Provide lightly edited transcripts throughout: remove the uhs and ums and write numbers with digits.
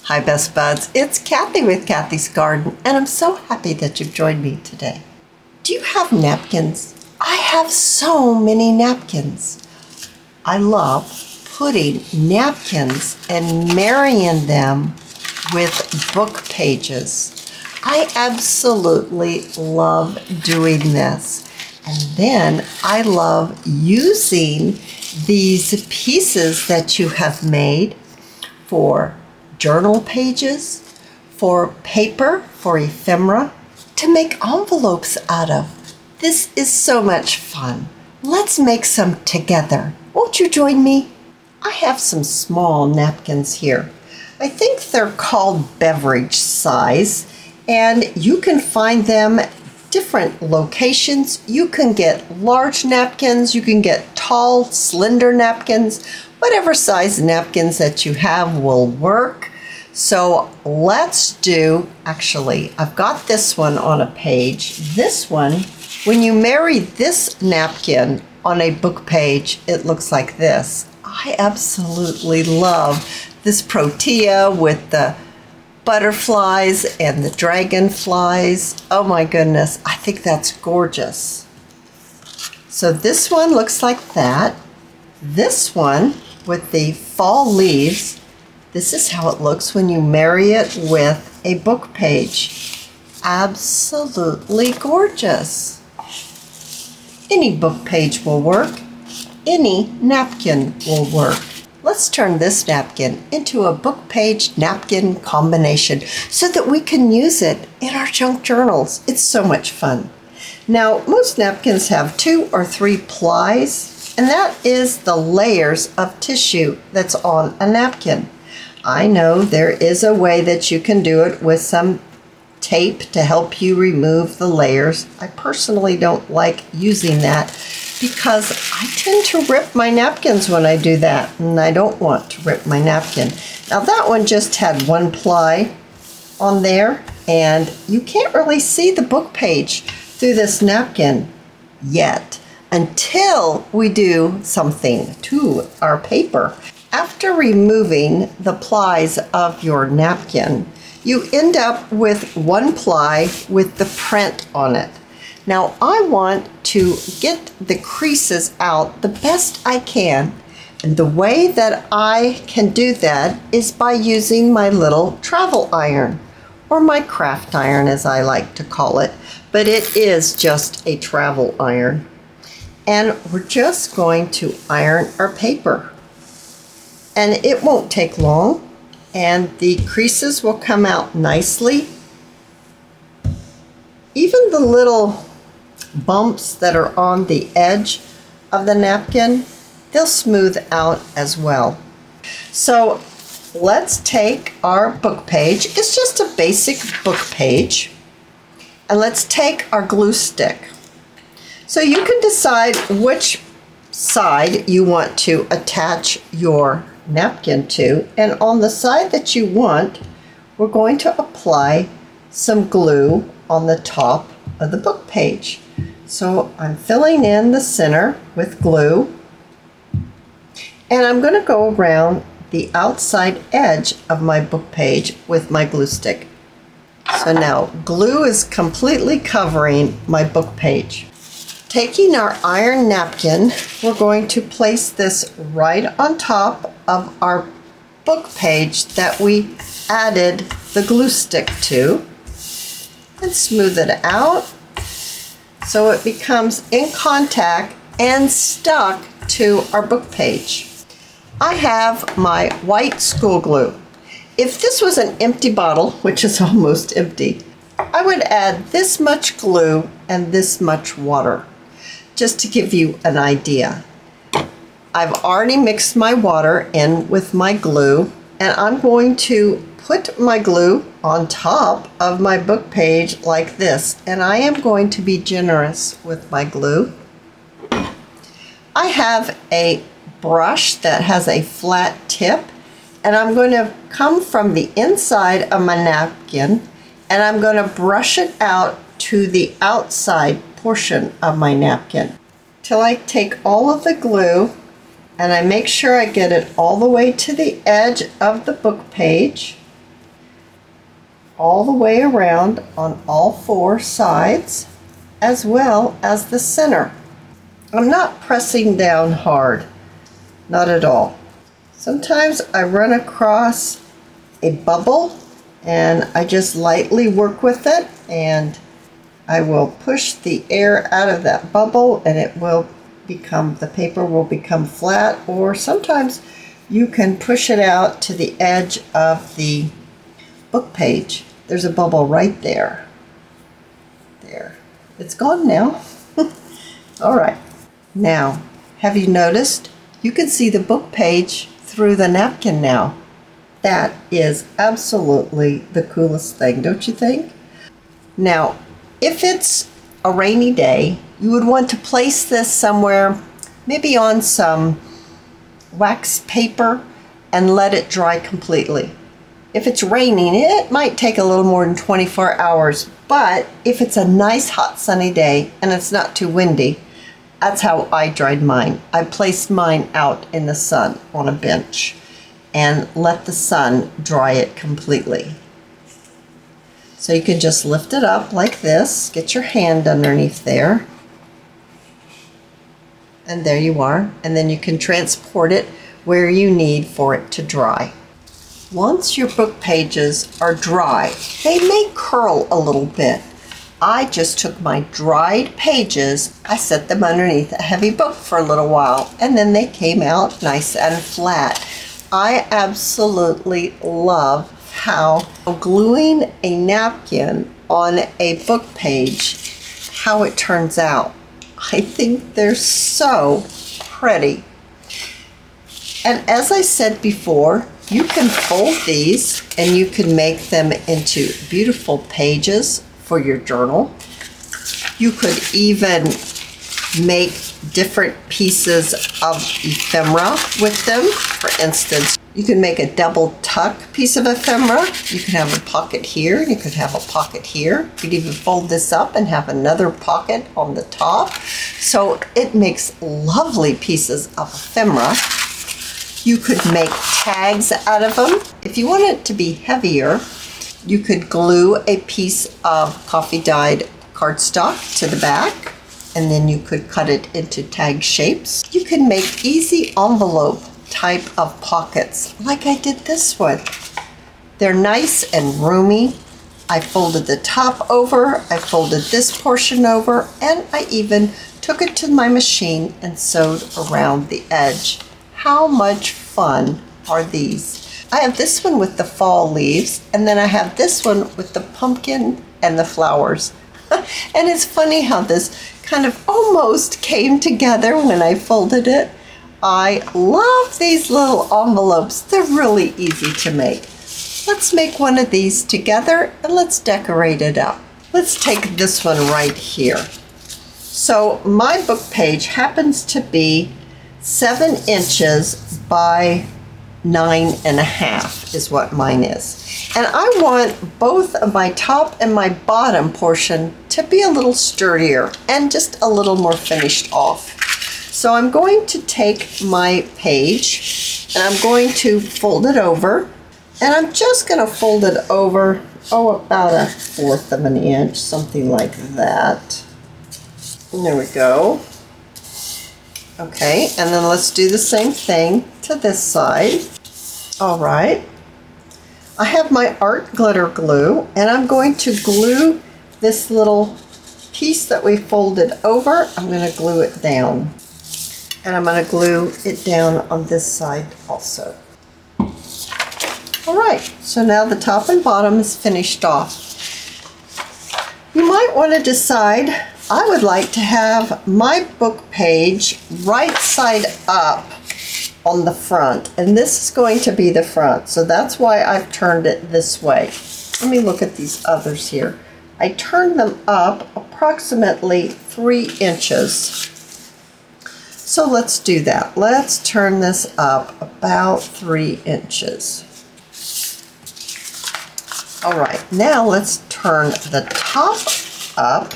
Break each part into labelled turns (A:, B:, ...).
A: Hi Best Buds, it's Cathy with Cathy's Garden, and I'm so happy that you've joined me today. Do you have napkins? I have so many napkins. I love putting napkins and marrying them with book pages. I absolutely love doing this. And then I love using these pieces that you have made for journal pages, for paper, for ephemera, to make envelopes out of. This is so much fun. Let's make some together. Won't you join me? I have some small napkins here. I think they're called beverage size, and you can find them different locations. You can get large napkins, you can get tall, slender napkins. Whatever size napkins that you have will work. So let's do, actually, I've got this one on a page. This one, when you marry this napkin on a book page, it looks like this. I absolutely love this protea with the butterflies and the dragonflies. Oh my goodness, I think that's gorgeous. So this one looks like that. This one with the fall leaves, this is how it looks when you marry it with a book page. Absolutely gorgeous. Any book page will work. Any napkin will work. Let's turn this napkin into a book page napkin combination so that we can use it in our junk journals. It's so much fun. Now, most napkins have 2 or 3 plies, and that is the layers of tissue that's on a napkin. I know there is a way that you can do it with some tape to help you remove the layers. I personally don't like using that because I tend to rip my napkins when I do that, and I don't want to rip my napkin. Now that one just had 1 ply on there, and you can't really see the book page through this napkin yet until we do something to our paper. After removing the plies of your napkin, you end up with 1 ply with the print on it. Now I want to get the creases out the best I can, and the way that I can do that is by using my little travel iron, or my craft iron as I like to call it, but it is just a travel iron. And we're just going to iron our paper. And it won't take long, and the creases will come out nicely. Even the little bumps that are on the edge of the napkin, they'll smooth out as well. So let's take our book page. It's just a basic book page. And let's take our glue stick. So you can decide which side you want to attach your napkin to, and on the side that you want, we're going to apply some glue on the top of the book page. So I'm filling in the center with glue, and I'm going to go around the outside edge of my book page with my glue stick. So now glue is completely covering my book page. Taking our iron napkin, we're going to place this right on top of our book page that we added the glue stick to, and smooth it out so it becomes in contact and stuck to our book page. I have my white school glue. If this was an empty bottle, which is almost empty, I would add this much glue and this much water, just to give you an idea. I've already mixed my water in with my glue, and I'm going to put my glue on top of my book page like this, and I am going to be generous with my glue. I have a brush that has a flat tip, and I'm going to come from the inside of my napkin, and I'm going to brush it out to the outside portion of my napkin till I take all of the glue and I make sure I get it all the way to the edge of the book page. all the way around on all four sides, as well as the center. I'm not pressing down hard, not at all. Sometimes I run across a bubble and I just lightly work with it, and I will push the air out of that bubble and it will become, the paper will become flat, or sometimes you can push it out to the edge of the book page. There's a bubble right there. There. It's gone now. All right. Now, have you noticed? You can see the book page through the napkin now. That is absolutely the coolest thing, don't you think? Now, if it's a rainy day, you would want to place this somewhere, maybe on some wax paper, and let it dry completely. If it's raining, it might take a little more than 24 hours, but if it's a nice hot sunny day and it's not too windy, that's how I dried mine. I placed mine out in the sun on a bench and let the sun dry it completely. So you can just lift it up like this, get your hand underneath there, and there you are. And then you can transport it where you need for it to dry. Once your book pages are dry, they may curl a little bit. I just took my dried pages, I set them underneath a heavy book for a little while, and then they came out nice and flat. I absolutely love how gluing a napkin on a book page, how it turns out. I think they're so pretty. And as I said before, you can fold these and you can make them into beautiful pages for your journal. You could even make different pieces of ephemera with them. For instance, you can make a double tuck piece of ephemera. You can have a pocket here, and you could have a pocket here. You could even fold this up and have another pocket on the top. So it makes lovely pieces of ephemera. You could make tags out of them. If you want it to be heavier, you could glue a piece of coffee dyed cardstock to the back, and then you could cut it into tag shapes. You can make easy envelope type of pockets, like I did this one. They're nice and roomy. I folded the top over, I folded this portion over, and I even took it to my machine and sewed around the edge. How much fun are these? I have this one with the fall leaves, and then I have this one with the pumpkin and the flowers. And it's funny how this kind of almost came together when I folded it. I love these little envelopes. They're really easy to make. Let's make one of these together and let's decorate it up. Let's take this one right here. So my book page happens to be 7 inches by 9.5 is what mine is. And I want both of my top and my bottom portion to be a little sturdier and just a little more finished off. So I'm going to take my page and I'm going to fold it over, and I'm just going to fold it over, about 1/4 of an inch, something like that. And there we go. Okay, and then let's do the same thing to this side. All right. I have my art glitter glue, and I'm going to glue this little piece that we folded over. I'm going to glue it down. And I'm going to glue it down on this side also. All right, so now the top and bottom is finished off. You might want to decide, I would like to have my book page right side up on the front, and this is going to be the front, so that's why I've turned it this way. Let me look at these others here. I turned them up approximately 3 inches. So let's do that. Let's turn this up about 3 inches. All right, now let's turn the top up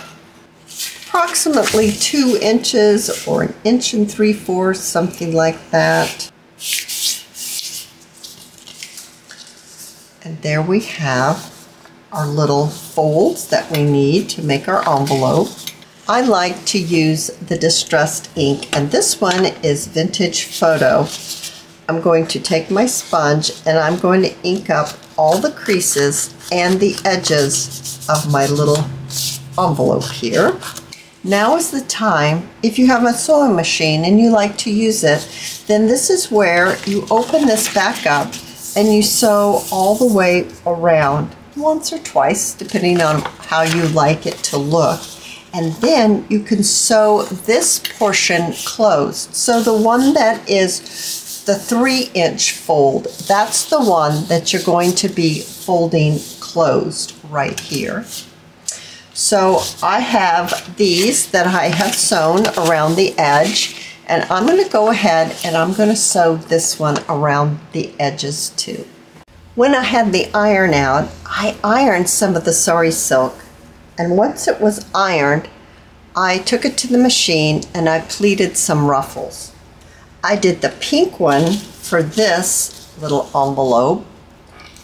A: approximately 2 inches or 1 3/4 inches, something like that. And there we have our little folds that we need to make our envelope. I like to use the distressed ink, and this one is Vintage Photo. I'm going to take my sponge and I'm going to ink up all the creases and the edges of my little envelope here. Now is the time, if you have a sewing machine and you like to use it, then this is where you open this back up and you sew all the way around, once or twice, depending on how you like it to look. And then you can sew this portion closed. So the one that is the 3-inch fold, that's the one that you're going to be folding closed right here. So I have these that I have sewn around the edge, and I'm going to go ahead and I'm going to sew this one around the edges too. When I had the iron out, I ironed some of the Sari silk, and once it was ironed, I took it to the machine and I pleated some ruffles. I did the pink one for this little envelope,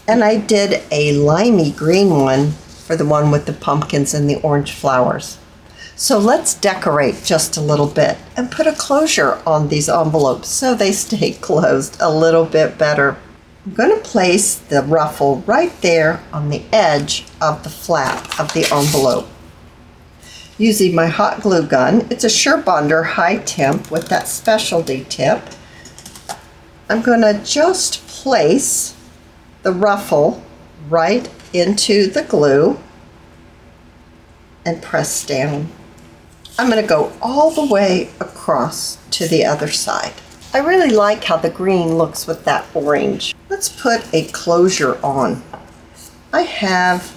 A: and I did a limey green one for the one with the pumpkins and the orange flowers. So let's decorate just a little bit and put a closure on these envelopes so they stay closed a little bit better. I'm going to place the ruffle right there on the edge of the flap of the envelope. Using my hot glue gun, it's a Surebonder high temp with that specialty tip. I'm going to just place the ruffle right into the glue and press down. I'm going to go all the way across to the other side. I really like how the green looks with that orange. Let's put a closure on. I have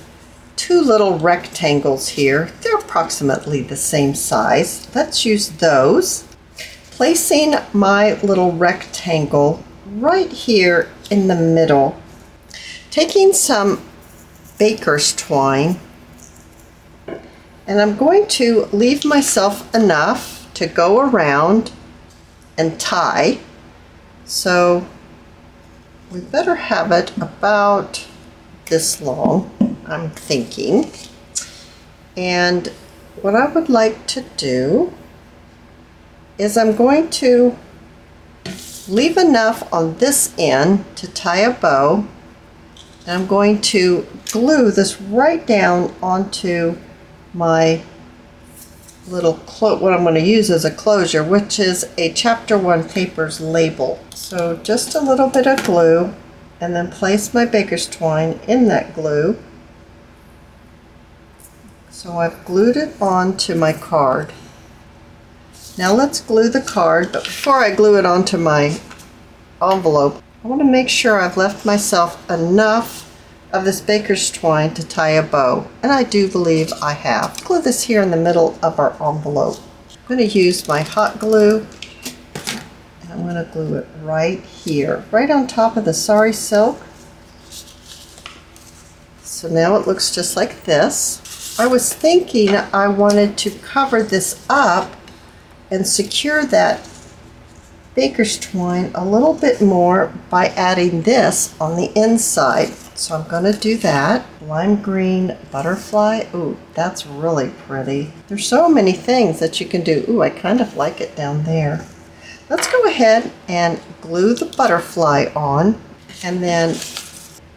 A: 2 little rectangles here. They're approximately the same size. Let's use those. Placing my little rectangle right here in the middle. Taking some baker's twine, and I'm going to leave myself enough to go around and tie. So we better have it about this long, I'm thinking. And what I would like to do is I'm going to leave enough on this end to tie a bow, and I'm going to glue this right down onto my little what I'm going to use as a closure, which is a Chapter 1 Papers label. So just a little bit of glue, and then place my baker's twine in that glue. So I've glued it onto my card. Now let's glue the card, but before I glue it onto my envelope, I want to make sure I've left myself enough of this baker's twine to tie a bow, and I do believe I have. Glue this here in the middle of our envelope. I'm going to use my hot glue, and I'm going to glue it right here, right on top of the Sari silk. So now it looks just like this. I was thinking I wanted to cover this up and secure that baker's twine a little bit more by adding this on the inside. So I'm going to do that. Lime green butterfly. Ooh, that's really pretty. There's so many things that you can do. Ooh, I kind of like it down there. Let's go ahead and glue the butterfly on, and then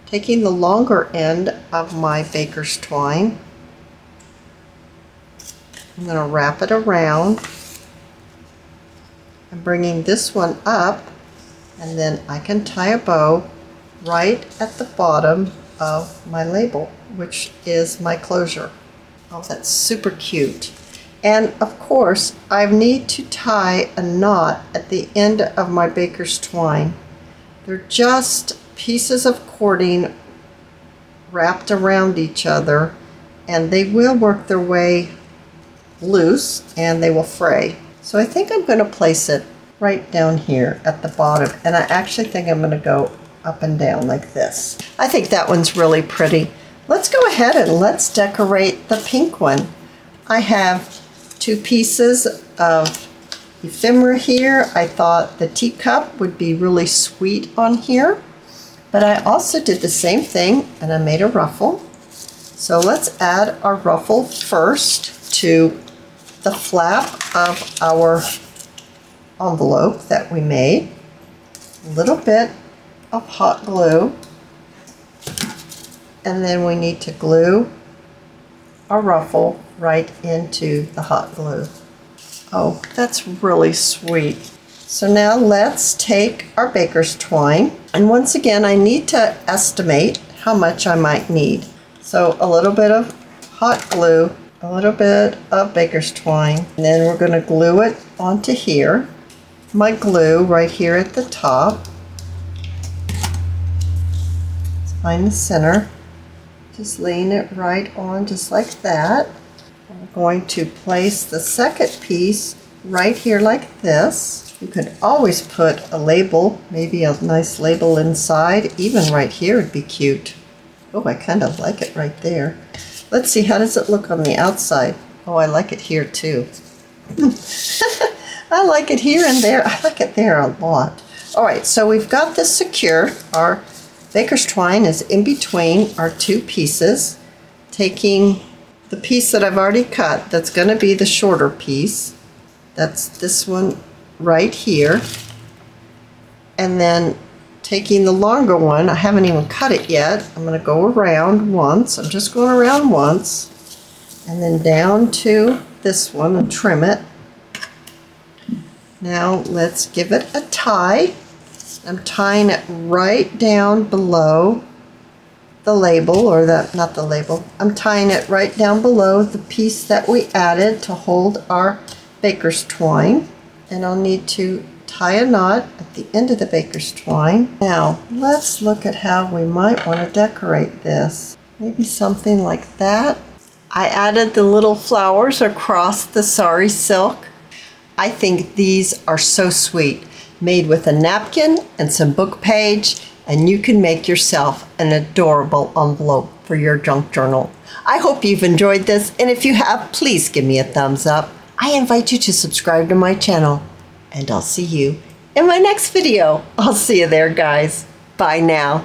A: taking the longer end of my baker's twine, I'm going to wrap it around and bringing this one up, and then I can tie a bow right at the bottom of my label, which is my closure. Oh, that's super cute. And of course, I need to tie a knot at the end of my baker's twine. They're just pieces of cording wrapped around each other, and they will work their way loose and they will fray. So I think I'm going to place it right down here at the bottom, and I actually think I'm going to go up and down like this. I think that one's really pretty. Let's go ahead and let's decorate the pink one. I have 2 pieces of ephemera here. I thought the teacup would be really sweet on here, but I also did the same thing, and I made a ruffle. So let's add our ruffle first to the flap of our envelope that we made. A little bit of hot glue, and then we need to glue our ruffle right into the hot glue. Oh, that's really sweet. So now let's take our baker's twine, and once again I need to estimate how much I might need. So a little bit of hot glue, a little bit of baker's twine, and then we're going to glue it onto here. My glue right here at the top. Let's find the center. Just laying it right on just like that. I'm going to place the second piece right here like this. You could always put a label, maybe a nice label inside. Even right here would be cute. Oh, I kind of like it right there. Let's see, how does it look on the outside? Oh, I like it here too. I like it here and there. I like it there a lot. All right, so we've got this secure. Our baker's twine is in between our two pieces. Taking the piece that I've already cut, that's going to be the shorter piece. That's this one right here. And then taking the longer one, I haven't even cut it yet. I'm going to go around once. I'm just going around once. And then down to this one and trim it. Now let's give it a tie. I'm tying it right down below the label, or not the label. I'm tying it right down below the piece that we added to hold our baker's twine. And I'll need to tie a knot at the end of the baker's twine. Now let's look at how we might want to decorate this. Maybe something like that. I added the little flowers across the Sari silk. I think these are so sweet. Made with a napkin and some book page, and you can make yourself an adorable envelope for your junk journal. I hope you've enjoyed this, and if you have, please give me a thumbs up. I invite you to subscribe to my channel, and I'll see you in my next video. I'll see you there, guys. Bye now.